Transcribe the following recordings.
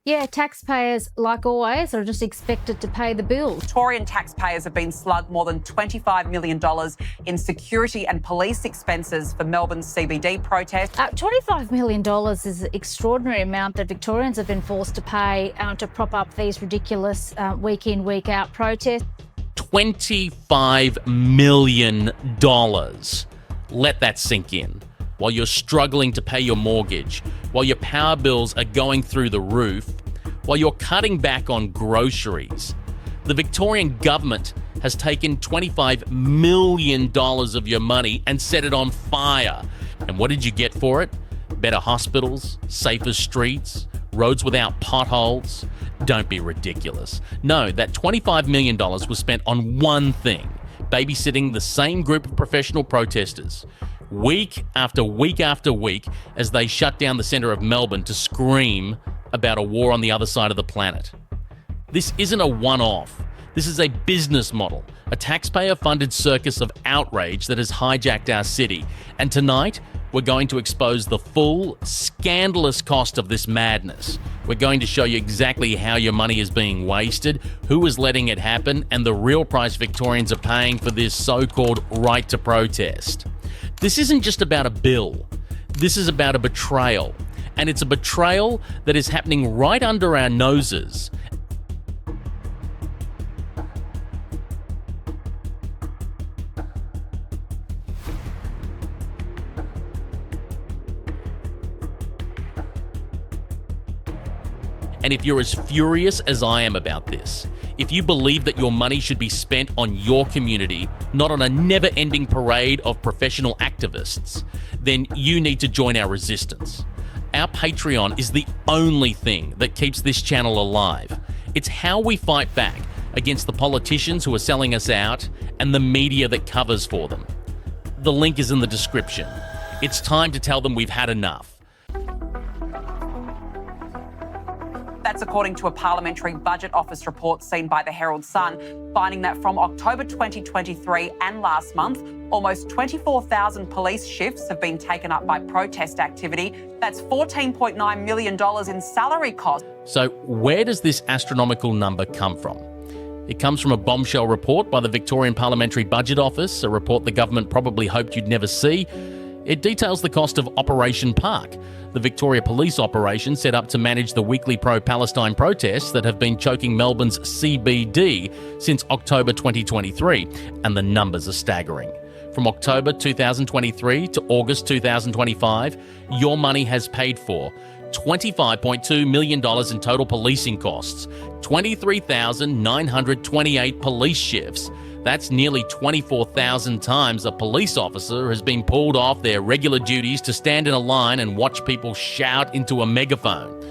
Yeah, taxpayers, like always, are just expected to pay the bills. Victorian taxpayers have been slugged more than $25 million in security and police expenses for Melbourne's CBD protest. $25 million is an extraordinary amount that Victorians have been forced to pay to prop up these ridiculous week in, week out protests. $25 million. Let that sink in. While you're struggling to pay your mortgage, while your power bills are going through the roof, while you're cutting back on groceries, the Victorian government has taken $25 million of your money and set it on fire. And what did you get for it? Better hospitals, safer streets, roads without potholes. Don't be ridiculous. No, that $25 million was spent on one thing: babysitting the same group of professional protesters, week after week after week, as they shut down the centre of Melbourne to scream about a war on the other side of the planet. This isn't a one-off. This is a business model, a taxpayer-funded circus of outrage that has hijacked our city. And tonight, we're going to expose the full, scandalous cost of this madness. We're going to show you exactly how your money is being wasted, who is letting it happen, and the real price Victorians are paying for this so-called right to protest. This isn't just about a bill. This is about a betrayal. And it's a betrayal that is happening right under our noses. And if you're as furious as I am about this, if you believe that your money should be spent on your community, not on a never-ending parade of professional activists, then you need to join our resistance. Our Patreon is the only thing that keeps this channel alive. It's how we fight back against the politicians who are selling us out and the media that covers for them. The link is in the description. It's time to tell them we've had enough. That's according to a Parliamentary Budget Office report seen by the Herald Sun, finding that from October 2023 and last month, almost 24,000 police shifts have been taken up by protest activity. That's $14.9 million in salary costs. So where does this astronomical number come from? It comes from a bombshell report by the Victorian Parliamentary Budget Office, a report the government probably hoped you'd never see. It details the cost of Operation Park, the Victoria Police operation set up to manage the weekly pro-Palestine protests that have been choking Melbourne's CBD since October 2023, and the numbers are staggering. From October 2023 to August 2025, your money has paid for $25.2 million in total policing costs, 23,928 police shifts. That's nearly 24,000 times a police officer has been pulled off their regular duties to stand in a line and watch people shout into a megaphone.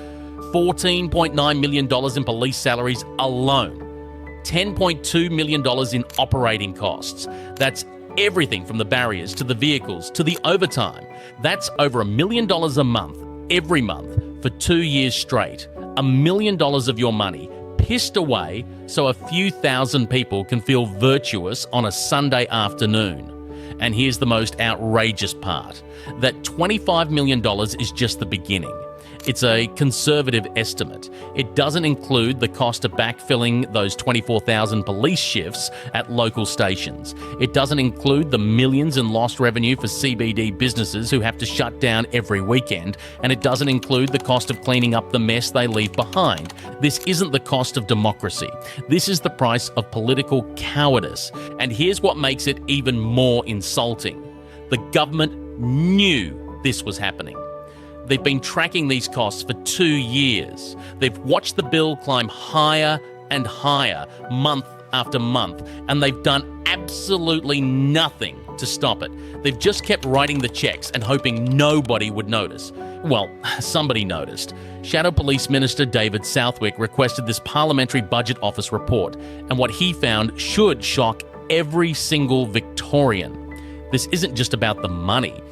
$14.9 million in police salaries alone. $10.2 million in operating costs. That's everything from the barriers to the vehicles to the overtime. That's over $1 million a month, every month, for 2 years straight. $1 million of your money pissed away so a few thousand people can feel virtuous on a Sunday afternoon. And here's the most outrageous part: that $25 million is just the beginning. It's a conservative estimate. It doesn't include the cost of backfilling those 24,000 police shifts at local stations. It doesn't include the millions in lost revenue for CBD businesses who have to shut down every weekend. And it doesn't include the cost of cleaning up the mess they leave behind. This isn't the cost of democracy. This is the price of political cowardice. And here's what makes it even more insulting. The government knew this was happening. They've been tracking these costs for 2 years. They've watched the bill climb higher and higher, month after month, and they've done absolutely nothing to stop it. They've just kept writing the checks and hoping nobody would notice. Well, somebody noticed. Shadow Police Minister David Southwick requested this Parliamentary Budget Office report, and what he found should shock every single Victorian. This isn't just about the money,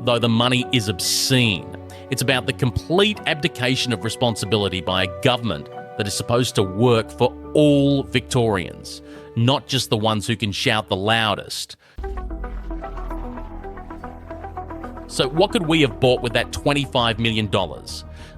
though the money is obscene. It's about the complete abdication of responsibility by a government that is supposed to work for all Victorians, not just the ones who can shout the loudest. So what could we have bought with that $25 million?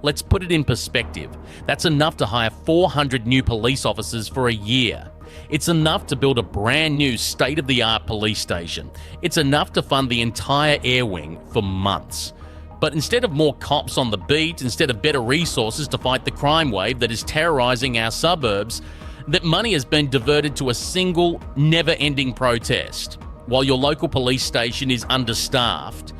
Let's put it in perspective. That's enough to hire 400 new police officers for a year. It's enough to build a brand new state-of-the-art police station. It's enough to fund the entire air wing for months. But instead of more cops on the beat, instead of better resources to fight the crime wave that is terrorising our suburbs, that money has been diverted to a single, never-ending protest. While your local police station is understaffed,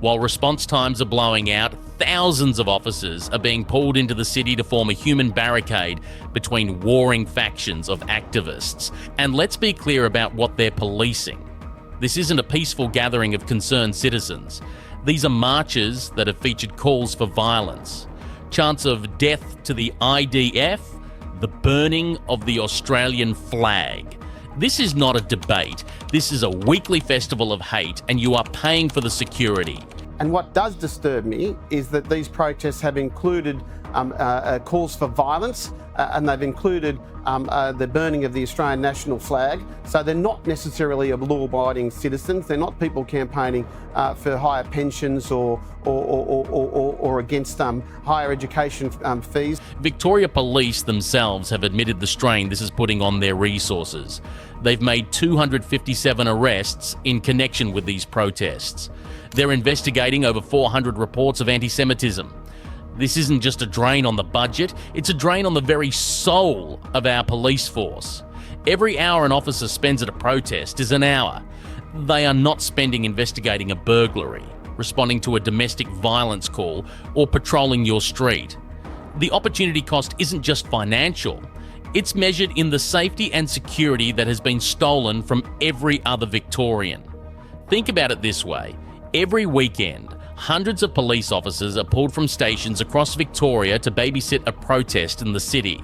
while response times are blowing out, thousands of officers are being pulled into the city to form a human barricade between warring factions of activists. And let's be clear about what they're policing. This isn't a peaceful gathering of concerned citizens. These are marches that have featured calls for violence, chants of death to the IDF, the burning of the Australian flag. This is not a debate. This is a weekly festival of hate, and you are paying for the security. And what does disturb me is that these protests have included calls for violence, and they've included the burning of the Australian national flag. So they're not necessarily law-abiding citizens. They're not people campaigning for higher pensions or against higher education fees. Victoria Police themselves have admitted the strain this is putting on their resources. They've made 257 arrests in connection with these protests. They're investigating over 400 reports of anti-Semitism. This isn't just a drain on the budget, it's a drain on the very soul of our police force. Every hour an officer spends at a protest is an hour. They are not spending investigating a burglary, responding to a domestic violence call, or patrolling your street. The opportunity cost isn't just financial, it's measured in the safety and security that has been stolen from every other Victorian. Think about it this way. Every weekend, hundreds of police officers are pulled from stations across Victoria to babysit a protest in the city.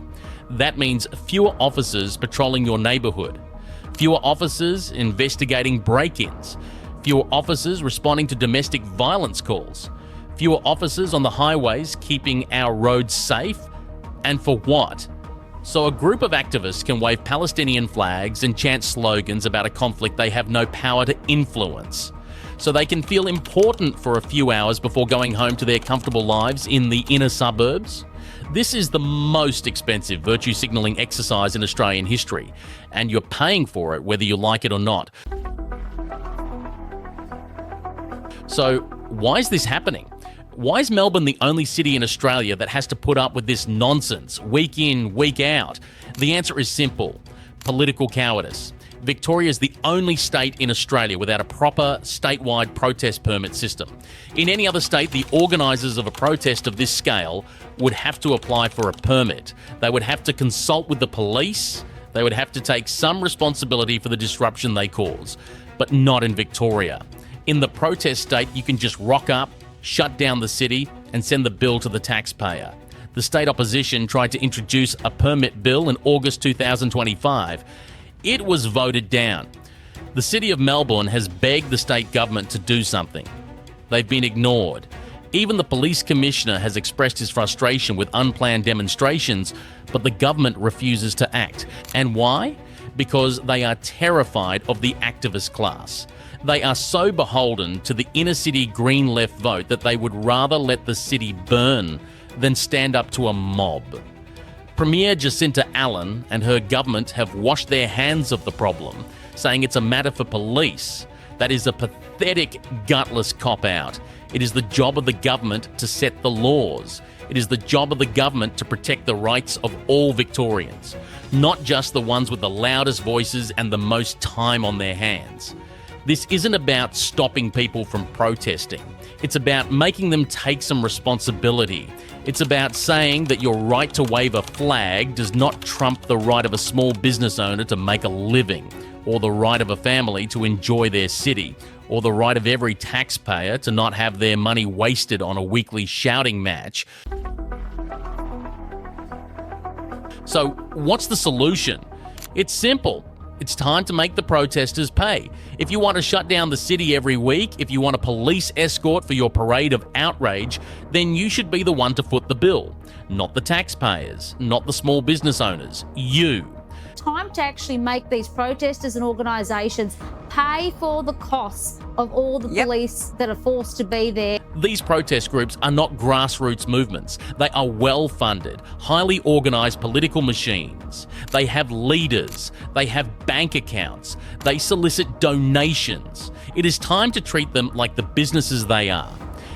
That means fewer officers patrolling your neighbourhood, fewer officers investigating break-ins, fewer officers responding to domestic violence calls, fewer officers on the highways keeping our roads safe. And for what? So a group of activists can wave Palestinian flags and chant slogans about a conflict they have no power to influence. So they can feel important for a few hours before going home to their comfortable lives in the inner suburbs. This is the most expensive virtue signalling exercise in Australian history, and you're paying for it whether you like it or not. So why is this happening? Why is Melbourne the only city in Australia that has to put up with this nonsense week in, week out? The answer is simple: political cowardice. Victoria is the only state in Australia without a proper statewide protest permit system. In any other state, the organisers of a protest of this scale would have to apply for a permit. They would have to consult with the police. They would have to take some responsibility for the disruption they cause. But not in Victoria. In the protest state, you can just rock up, shut down the city, and send the bill to the taxpayer. The state opposition tried to introduce a permit bill in August 2025. It was voted down. The City of Melbourne has begged the state government to do something. They've been ignored. Even the police commissioner has expressed his frustration with unplanned demonstrations, but the government refuses to act. And why? Because they are terrified of the activist class. They are so beholden to the inner city Green left vote that they would rather let the city burn than stand up to a mob. Premier Jacinta Allen and her government have washed their hands of the problem, saying it's a matter for police. That is a pathetic, gutless cop-out. It is the job of the government to set the laws. It is the job of the government to protect the rights of all Victorians, not just the ones with the loudest voices and the most time on their hands. This isn't about stopping people from protesting. It's about making them take some responsibility. It's about saying that your right to wave a flag does not trump the right of a small business owner to make a living, or the right of a family to enjoy their city, or the right of every taxpayer to not have their money wasted on a weekly shouting match. So, what's the solution? It's simple. It's time to make the protesters pay. If you want to shut down the city every week, if you want a police escort for your parade of outrage, then you should be the one to foot the bill. Not the taxpayers, not the small business owners, you. Time to actually make these protesters and organisations pay for the costs of all the police that are forced to be there. These protest groups are not grassroots movements. They are well-funded, highly organised political machines. They have leaders. They have bank accounts. They solicit donations. It is time to treat them like the businesses they are.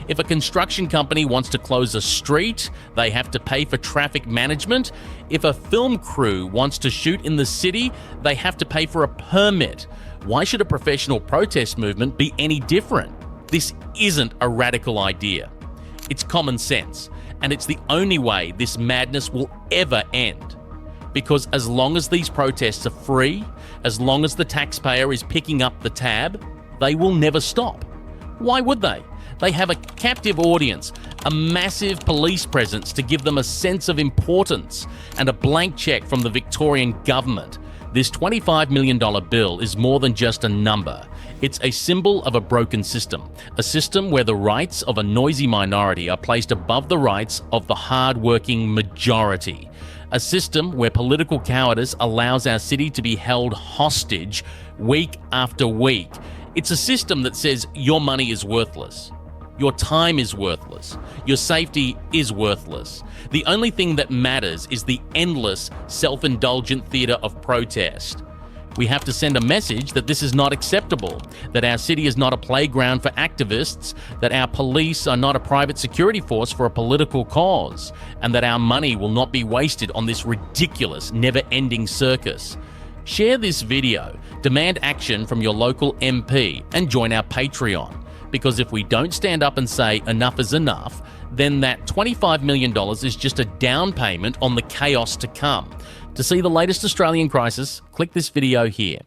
If a construction company wants to close a street, they have to pay for traffic management. If a film crew wants to shoot in the city, they have to pay for a permit. Why should a professional protest movement be any different? This isn't a radical idea. It's common sense, and it's the only way this madness will ever end. Because as long as these protests are free, as long as the taxpayer is picking up the tab, they will never stop. Why would they? They have a captive audience, a massive police presence to give them a sense of importance, and a blank cheque from the Victorian government. This $25 million bill is more than just a number. It's a symbol of a broken system, a system where the rights of a noisy minority are placed above the rights of the hard-working majority. A system where political cowardice allows our city to be held hostage week after week. It's a system that says your money is worthless. Your time is worthless. Your safety is worthless. The only thing that matters is the endless, self-indulgent theatre of protest. We have to send a message that this is not acceptable, that our city is not a playground for activists, that our police are not a private security force for a political cause, and that our money will not be wasted on this ridiculous, never-ending circus. Share this video, demand action from your local MP, and join our Patreon. Because if we don't stand up and say enough is enough, then that $25 million is just a down payment on the chaos to come. To see the latest Australian crisis, click this video here.